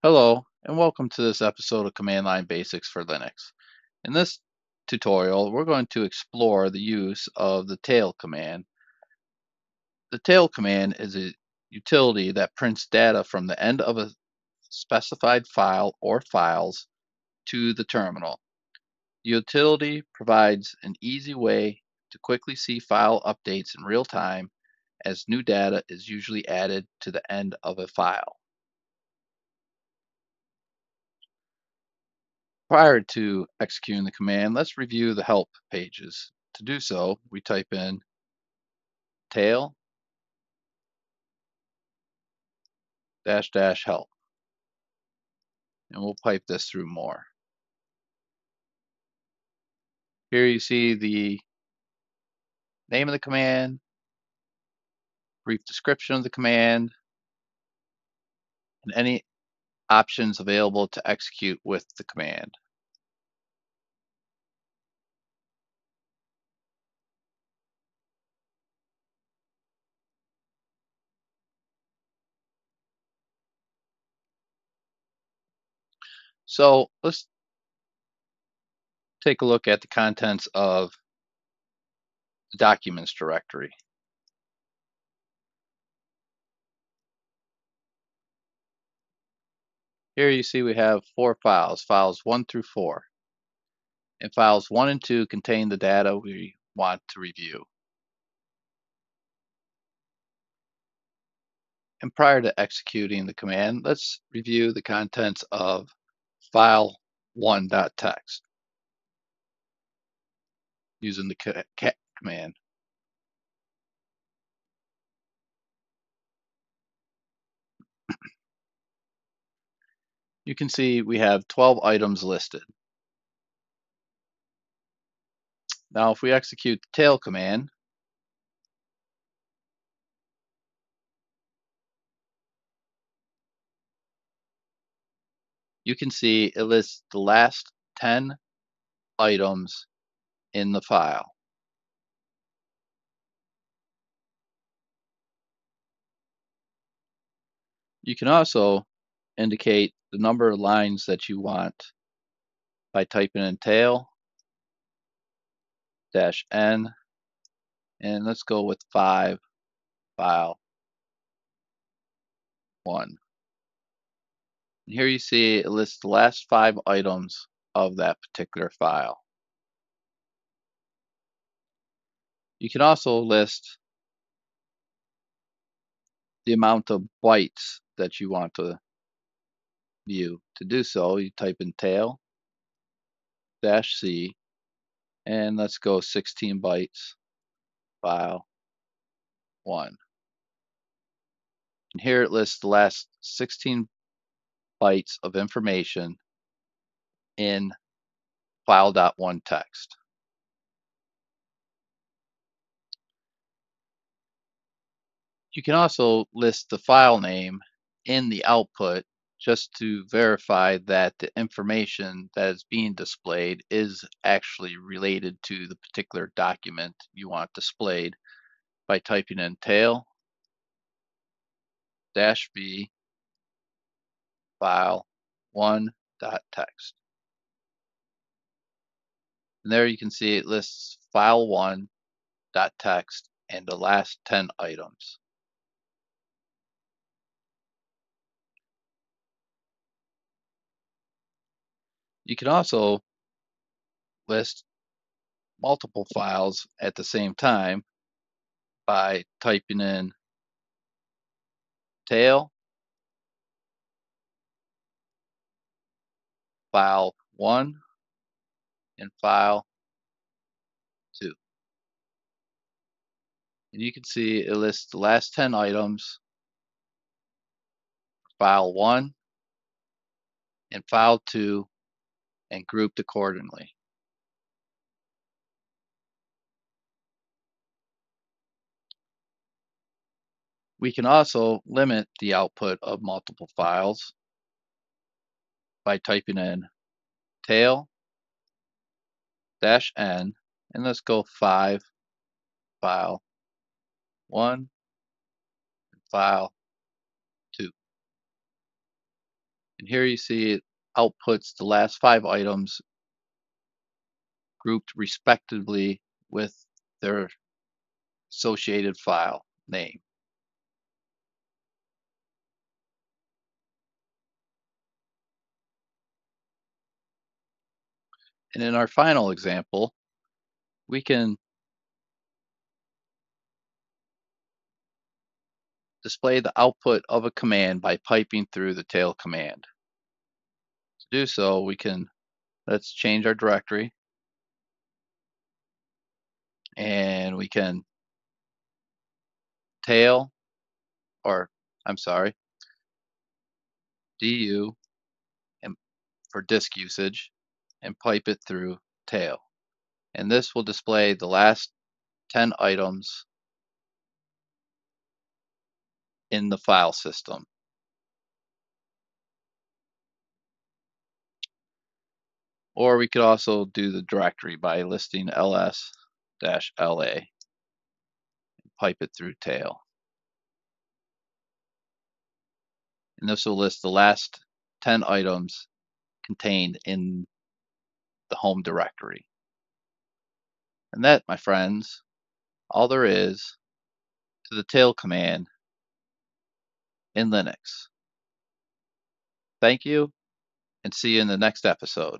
Hello, and welcome to this episode of Command Line Basics for Linux. In this tutorial, we're going to explore the use of the tail command. The tail command is a utility that prints data from the end of a specified file or files to the terminal. The utility provides an easy way to quickly see file updates in real time as new data is usually added to the end of a file. Prior to executing the command, let's review the help pages. To do so, we type in tail -- help, and we'll pipe this through more. Here you see the name of the command, brief description of the command, and any options available to execute with the command. So let's take a look at the contents of the documents directory. Here you see we have 4 files, files 1 through 4. And files 1 and 2 contain the data we want to review. And prior to executing the command, let's review the contents of file 1.txt using the cat command. You can see we have 12 items listed. Now, if we execute the tail command, you can see it lists the last 10 items in the file. You can also indicate the number of lines that you want by typing in tail -n, and let's go with 5 file 1. And here you see it lists the last 5 items of that particular file. You can also list the amount of bytes that you want to view. To do so, you type in tail -c, and let's go 16 bytes file 1. And here it lists the last 16 bytes of information in file.1 text. You can also list the file name in the output just to verify that the information that is being displayed is actually related to the particular document you want displayed by typing in tail -v file 1.txt. And there you can see it lists file 1.txt and the last 10 items. You can also list multiple files at the same time by typing in tail file 1 and file 2. And you can see it lists the last 10 items, file 1 and file 2, and grouped accordingly. We can also limit the output of multiple files by typing in tail -n, and let's go 5 file 1 and file 2. And here you see it outputs the last 5 items grouped respectively with their associated file name. And in our final example, we can display the output of a command by piping through the tail command. To do so, let's change our directory, and we can tail, or I'm sorry, du and for disk usage, and pipe it through tail. And this will display the last 10 items in the file system. Or we could also do the directory by listing ls-la and pipe it through tail. And this will list the last 10 items contained in the home directory. And that, my friends, all there is to the tail command in Linux. Thank you, and see you in the next episode.